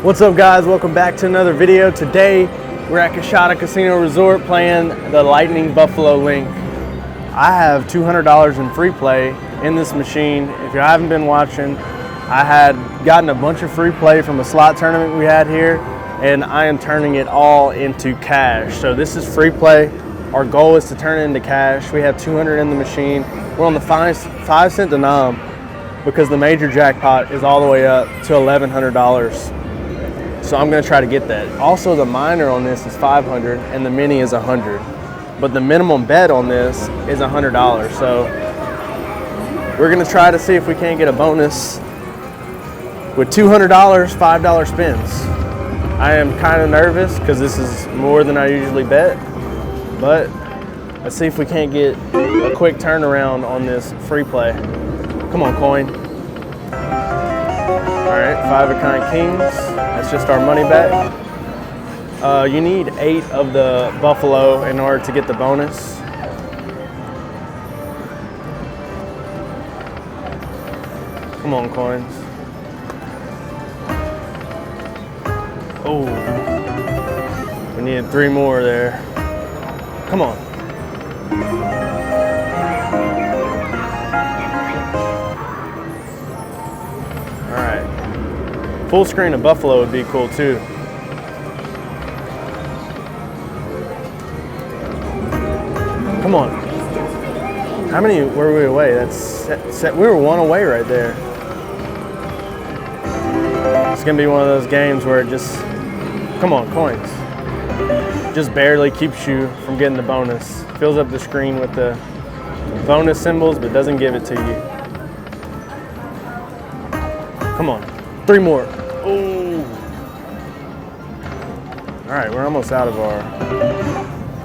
What's up, guys? Welcome back to another video. Today we're at Coushatta Casino Resort playing the Lightning Buffalo Link. I have $200 in free play in this machine. If you haven't been watching, I had gotten a bunch of free play from a slot tournament we had here, and I am turning it all into cash. So this is free play. Our goal is to turn it into cash. We have 200 in the machine. We're on the 5-cent denom because the major jackpot is all the way up to $1,100. So I'm gonna try to get that. Also, the minor on this is 500 and the mini is 100. But the minimum bet on this is $100. So we're gonna try to see if we can't get a bonus with $200, $5 spins. I am kind of nervous because this is more than I usually bet, but let's see if we can't get a quick turnaround on this free play. Come on, coin. All right, 5-of-kind kings. That's just our money bet. You need 8 of the buffalo in order to get the bonus. Come on, coins. Oh, we needed 3 more there. Come on. All right. Full screen of buffalo would be cool too. Come on. How many were we away? We were 1 away right there. It's gonna be one of those games where it just, come on, coins. Just barely keeps you from getting the bonus. Fills up the screen with the bonus symbols, but doesn't give it to you. Come on, 3 more. Oh. All right, we're almost out of our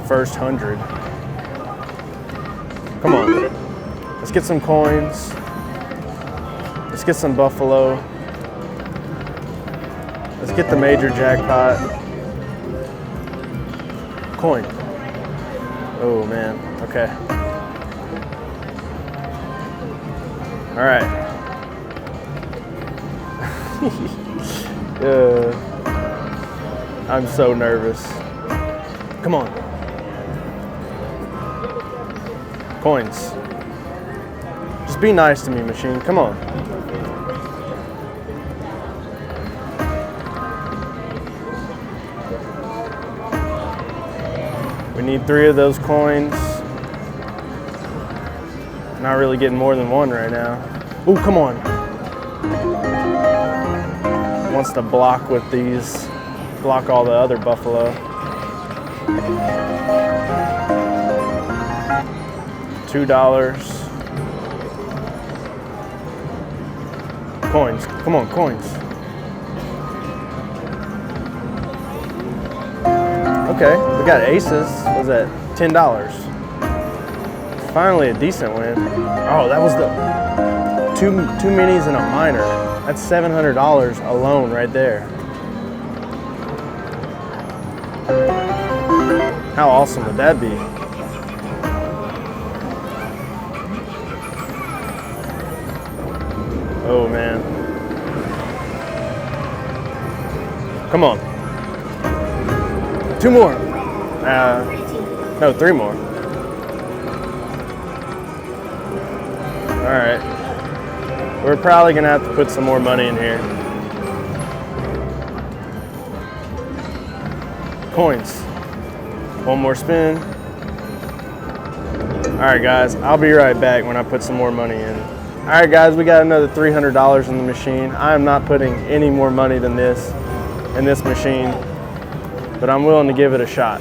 first 100. Come on, let's get some coins. Let's get some buffalo. Let's get the major jackpot. Coin. Oh man, okay. All right. I'm so nervous. Come on. Coins. Just be nice to me, machine. Come on. We need 3 of those coins. Not really getting more than 1 right now. Ooh, come on. Wants to block with these, block all the other buffalo. $2. Coins, come on, coins. Okay, we got aces. What was that? $10. Finally a decent win. Oh, that was the two minis and a minor. That's $700 alone right there. How awesome would that be? Oh man. Come on. 2 more. No, 3 more. All right. We're probably gonna have to put some more money in here. Coins. 1 more spin. All right, guys, I'll be right back when I put some more money in. All right, guys, we got another $300 in the machine. I am not putting any more money than this in this machine, but I'm willing to give it a shot.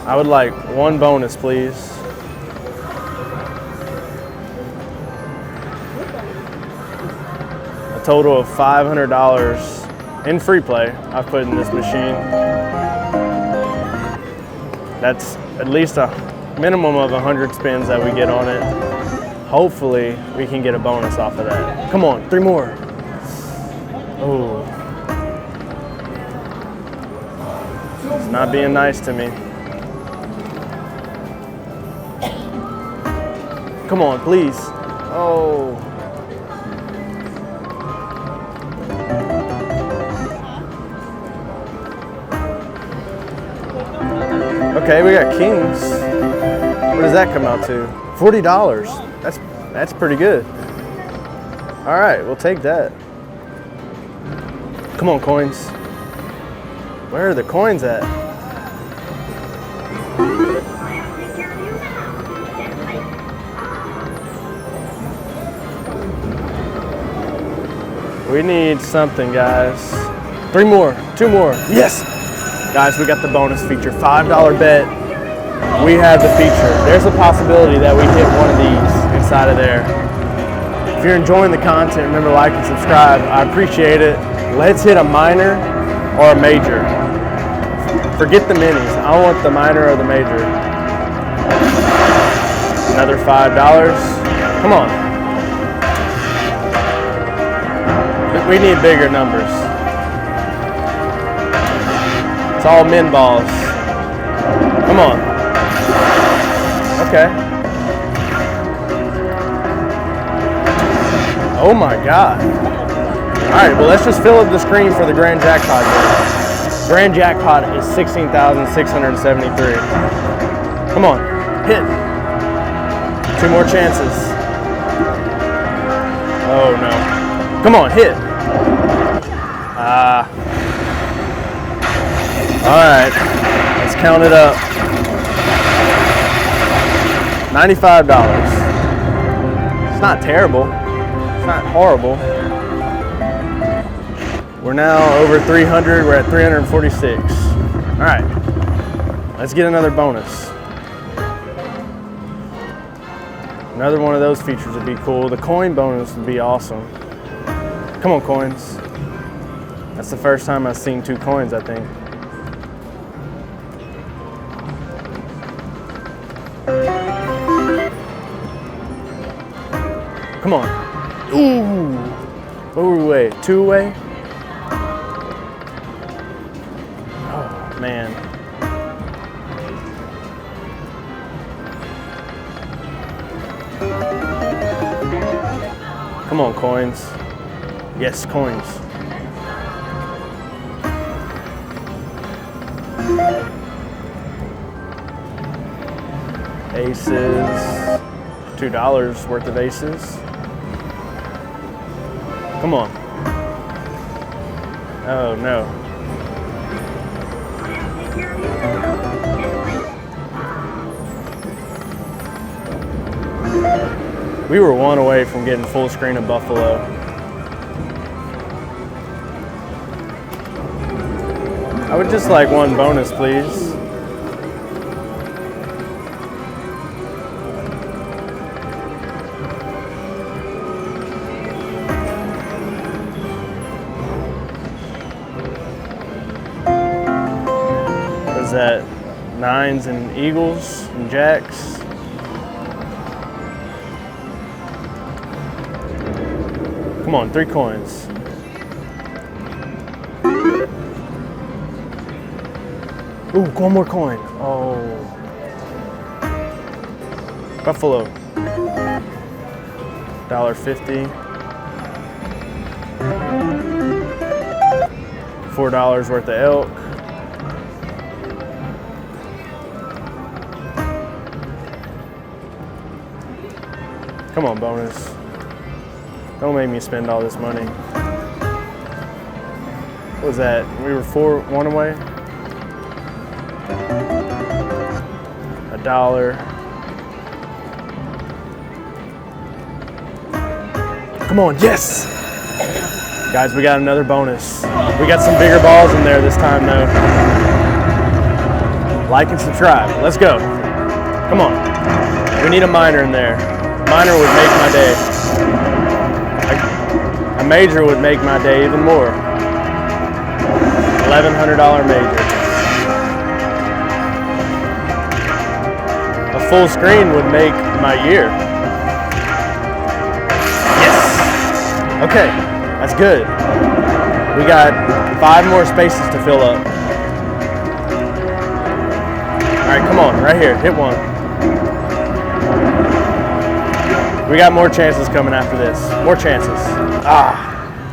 I would like 1 bonus, please. A total of $500 in free play I've put in this machine. That's at least a minimum of 100 spins that we get on it. Hopefully we can get a bonus off of that. Come on, 3 more. Oh. It's not being nice to me. Come on, please. Oh. Okay, we got kings. What does that come out to? $40. That's pretty good. All right, we'll take that. Come on, coins. Where are the coins at? We need something, guys. 3 more, 2 more. Yes! Guys, we got the bonus feature. $5 bet. We have the feature. There's a possibility that we hit one of these inside of there. If you're enjoying the content, remember to like and subscribe. I appreciate it. Let's hit a minor or a major. Forget the minis. I want the minor or the major. Another $5. Come on. We need bigger numbers. It's all min balls. Come on. Okay. Oh my God. All right, well, let's just fill up the screen for the grand jackpot. Grand jackpot is $16,673. Come on, hit. 2 more chances. Oh no. Come on, hit. All right, let's count it up. $95. It's not terrible. It's not horrible. We're now over 300. We're at 346. All right, let's get another bonus. Another one of those features would be cool. The coin bonus would be awesome. Come on, coins. That's the first time I've seen 2 coins, I think. Come on. Ooh. What were we away? 2 away? Oh, man. Come on, coins. Yes, coins. Aces. $2 worth of aces. Come on. Oh no. We were 1 away from getting full screen of Buffalo. I would just like 1 bonus, please. What is that? 9s and eagles and jacks. Come on, 3 coins. Ooh, 1 more coin. Oh. Buffalo. $1.50. $4 worth of elk. Come on, bonus. Don't make me spend all this money. What was that? We were 1 away? $1. Come on, yes! Guys, we got another bonus. We got some bigger balls in there this time though. Like and subscribe, let's go. Come on, we need a minor in there. Minor would make my day. A major would make my day even more. $1,100 major. A full screen would make my year. Yes! Okay, that's good. We got 5 more spaces to fill up. All right, come on, right here, hit 1. We got more chances coming after this. More chances. Ah,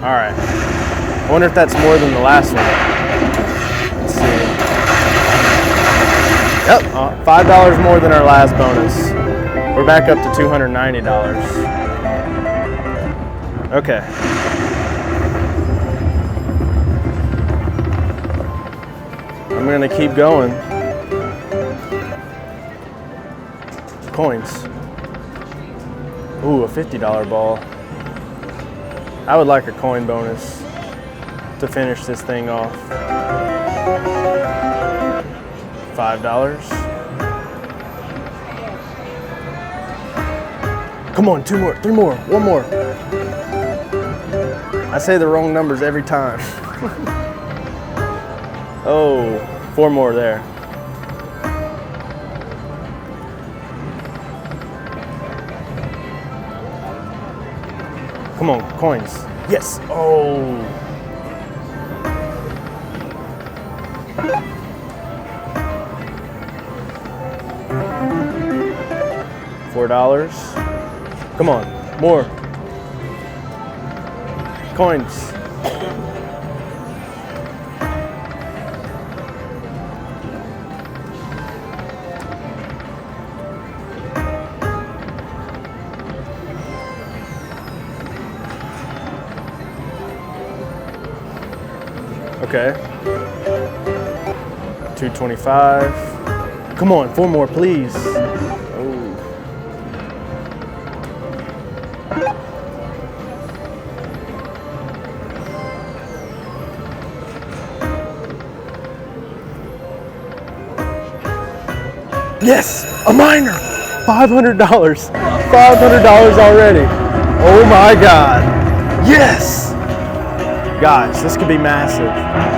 all right. I wonder if that's more than the last one. Let's see. Yep, $5 more than our last bonus. We're back up to $290. Okay. I'm gonna keep going. Coins. Ooh, a $50 ball. I would like a coin bonus to finish this thing off. $5. Come on, 2 more, 3 more, 1 more. I say the wrong numbers every time. Oh, 4 more there. Come on, coins. Yes. Oh. $4. Come on, more. Coins. Okay. 225. Come on, 4 more, please. Oh. Yes, a minor. $500. $500 already. Oh my God. Yes. Guys, this could be massive.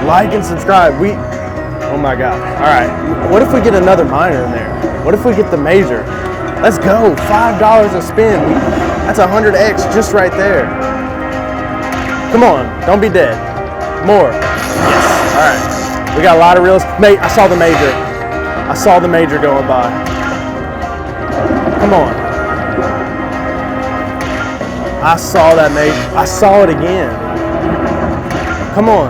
Like and subscribe. Oh my God. All right. What if we get another minor in there? What if we get the major? Let's go. $5 a spin. That's 100x just right there. Come on. Don't be dead. More. Yes. All right. We got a lot of real estate. I saw the major. I saw the major going by. Come on. I saw that major. I saw it again. Come on.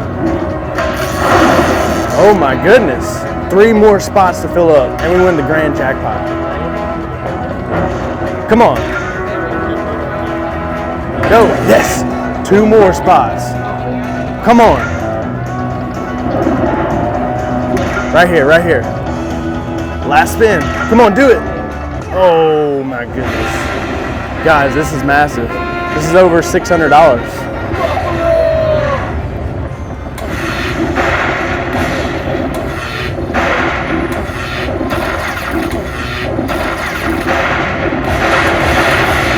Oh my goodness. 3 more spots to fill up and we win the grand jackpot. Come on. Go. Yes. 2 more spots. Come on. Right here, right here. Last spin. Come on, do it. Oh my goodness. Guys, this is massive. This is over $600.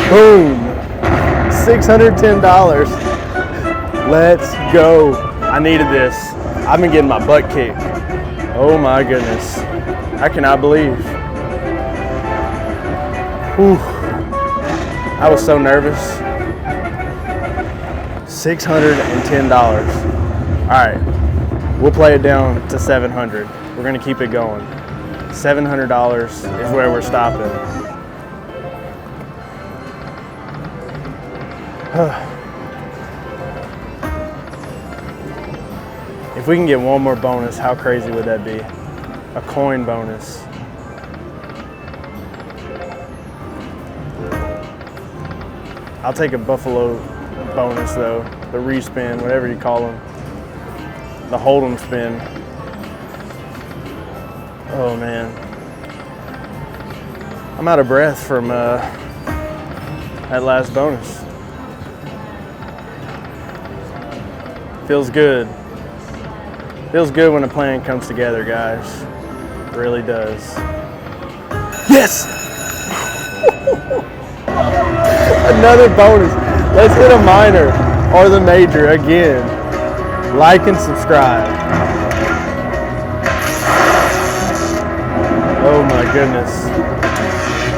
Boom, $610. Let's go. I needed this. I've been getting my butt kicked. Oh my goodness. I cannot believe. Whew. I was so nervous. $610. All right, we'll play it down to 700. We're gonna keep it going. $700 is where we're stopping. If we can get 1 more bonus, how crazy would that be? A coin bonus. I'll take a buffalo bonus though, the respin, whatever you call them. The hold'em spin. Oh man. I'm out of breath from that last bonus. Feels good. Feels good when a plan comes together, guys. It really does. Yes! Another bonus. Let's hit a minor or the major again. Like and subscribe. Oh my goodness.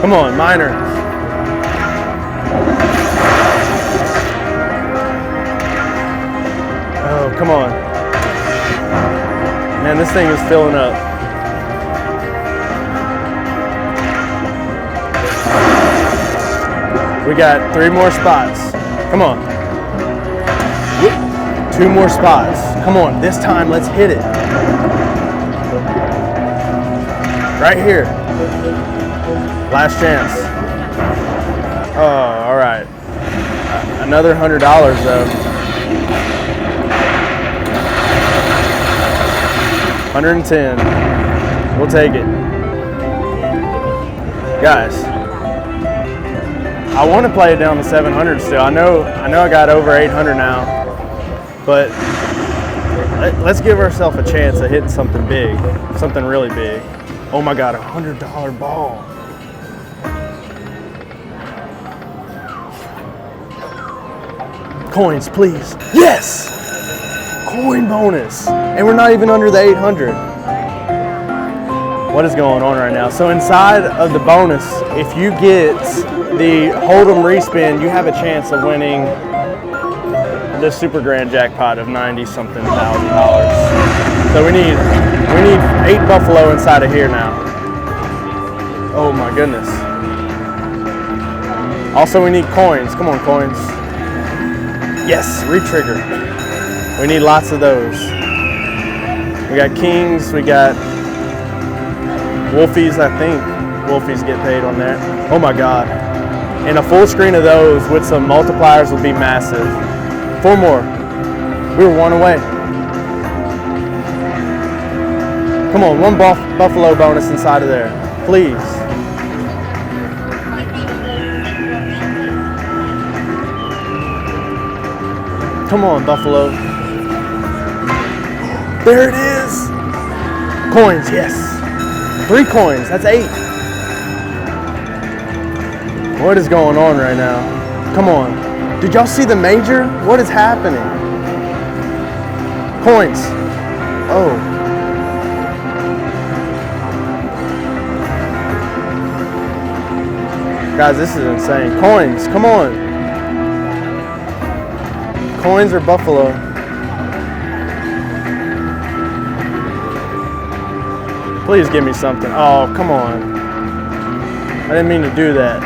Come on, minor. Oh, come on. Man, this thing is filling up. We got 3 more spots. Come on. 2 more spots. Come on, this time let's hit it. Right here. Last chance. Oh, all right. Another $100 though. 110. We'll take it. Guys, I want to play it down to 700 still. I know I got over 800 now, but let's give ourselves a chance of hitting something big, something really big. Oh my God, $100 ball. Coins, please. Yes! Coin bonus. And we're not even under the 800. What is going on right now? So inside of the bonus, if you get the Hold'em respin, you have a chance of winning the super grand jackpot of $90-something thousand. So we need 8 buffalo inside of here now. Oh my goodness. Also we need coins. Come on, coins. Yes, re-trigger. We need lots of those. We got kings, we got wolfies, I think. Wolfies get paid on that. Oh my God. And a full screen of those with some multipliers would be massive. 4 more. We were 1 away. Come on, 1 buffalo bonus inside of there, please. Come on, buffalo. There it is. Coins, yes. 3 coins, that's 8. What is going on right now? Come on. Did y'all see the major? What is happening? Coins. Oh. Guys, this is insane. Coins, come on. Coins or buffalo? Please give me something. Oh, come on. I didn't mean to do that.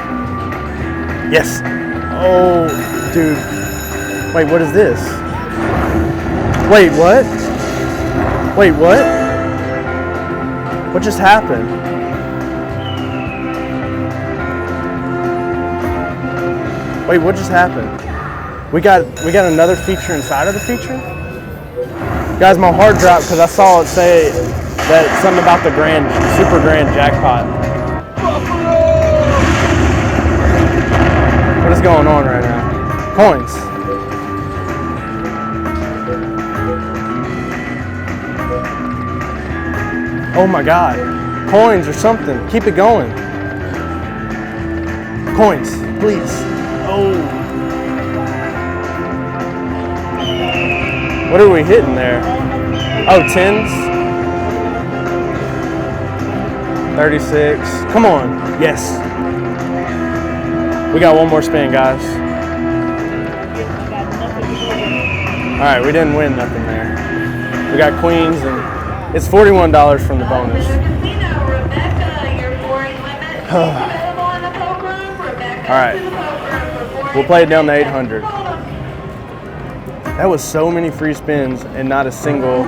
Yes. Oh, dude. Wait, what is this? Wait, what? Wait, what? What just happened? Wait, what just happened? We got another feature inside of the feature? Guys, my heart dropped because I saw it say that something about the super grand jackpot. What is going on right now? Coins. Oh my God. Coins or something. Keep it going. Coins, please. Oh. What are we hitting there? Oh, 10s. 36. Come on. Yes. We got 1 more spin, guys. All right, we didn't win nothing there. We got queens, and it's $41 from the bonus. All right. We'll play it down to 800. That was so many free spins and not a single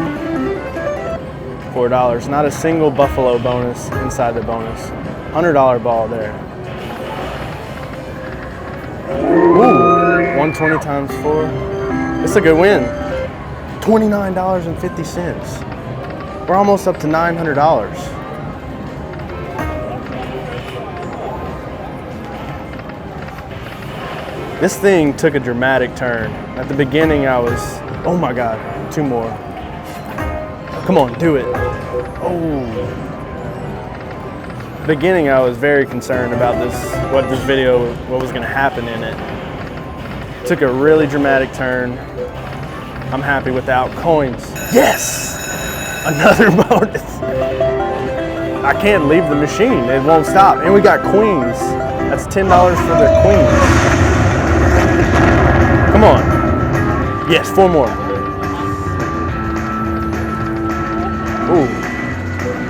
$4. Not a single buffalo bonus inside the bonus. $100 ball there. Ooh, 120 times 4. It's a good win. $29.50. We're almost up to $900. This thing took a dramatic turn. At the beginning I was, oh my God, 2 more. Come on, do it. Oh. Beginning I was very concerned about what was gonna happen in it. Took a really dramatic turn. I'm happy without coins. Yes! Another bonus. I can't leave the machine, it won't stop. And we got queens. That's $10 for the queens. Come on. Yes, 4 more. Ooh,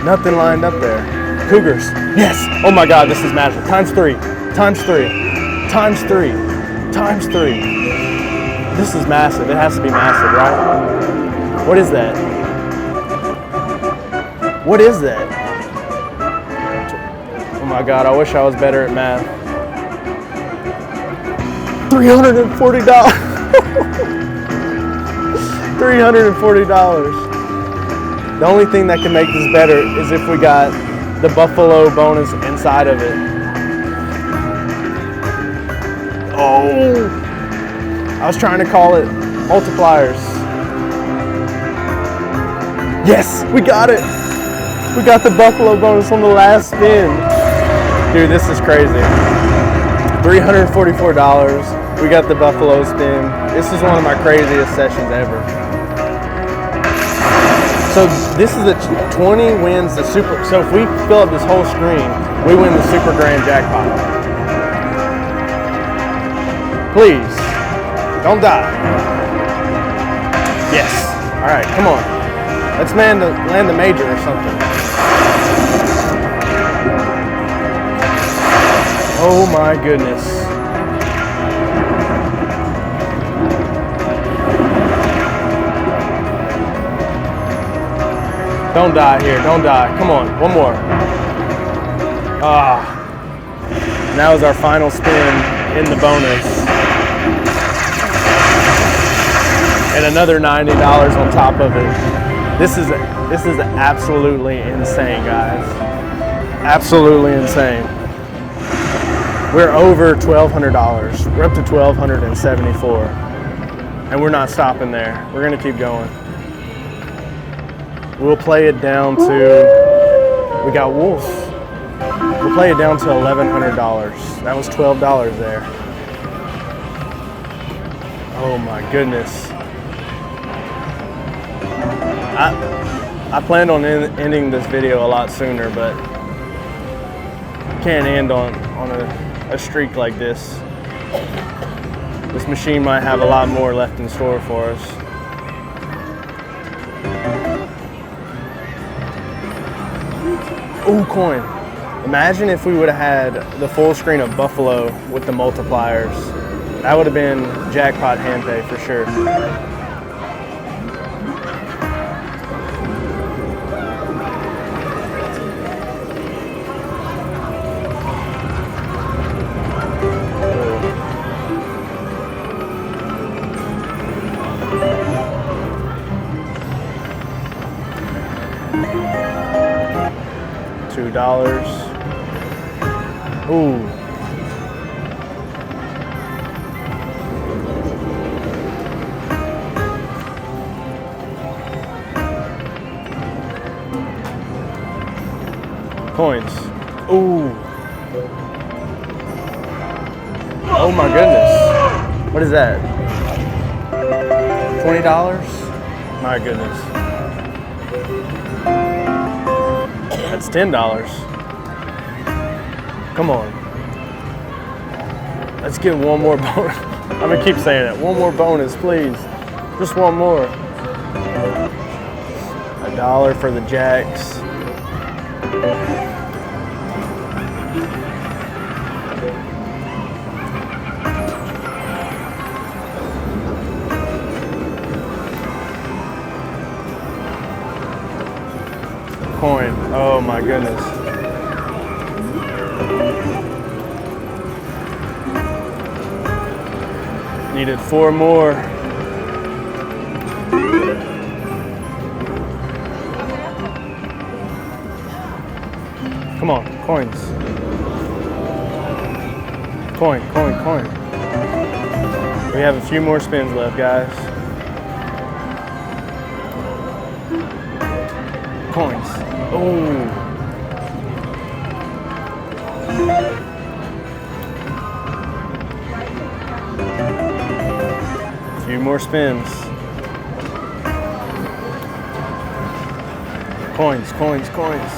nothing lined up there. Cougars, yes. Oh my God, this is magic. Times 3, times 3, times 3, times 3. This is massive. It has to be massive, right? What is that? What is that? my God, I wish I was better at math. $340. $340. The only thing that can make this better is if we got the buffalo bonus inside of it. Oh, I was trying to call it multipliers. Yes, we got it. We got the buffalo bonus on the last spin. Dude, this is crazy. $344. We got the buffalo spin. This is one of my craziest sessions ever. So this is the 20 wins the super. So if we fill up this whole screen, we win the super grand jackpot. Please, don't die. Yes. All right, come on. Let's land the major or something. Oh my goodness. Don't die here, don't die. Come on, one more. Ah. That was our final spin in the bonus. And another $90 on top of it. This is absolutely insane, guys. Absolutely insane. We're over $1,200. We're up to $1,274. And we're not stopping there. We're gonna keep going. We'll play it down to, we got Wolf. We'll play it down to $1,100. That was $12 there. Oh my goodness. I planned on ending this video a lot sooner, but can't end on a streak like this. This machine might have a lot more left in store for us. Ooh, coin. Imagine if we would have had the full screen of Buffalo with the multipliers. That would have been jackpot hand pay for sure. $2. Ooh. Coins. Ooh. Oh my goodness. What is that? $20? My goodness. That's $10. Come on. Let's get one more bonus. I'm gonna keep saying that. One more bonus, please. Just one more. $1 for the jacks. Coin. Oh my goodness. Needed 4 more. Come on, coins. Coin, coin, coin. We have a few more spins left, guys. Coins. Oh. A few more spins. Coins, coins, coins.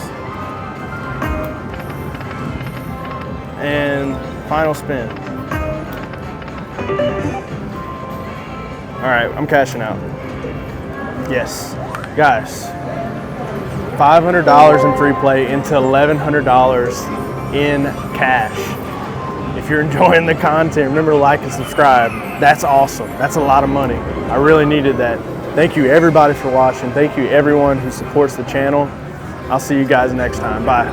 And final spin. All right, I'm cashing out. Yes, guys. $500 in free play into $1,100 in cash. If you're enjoying the content, remember to like and subscribe. That's awesome. That's a lot of money. I really needed that. Thank you everybody for watching. Thank you everyone who supports the channel. I'll see you guys next time. Bye.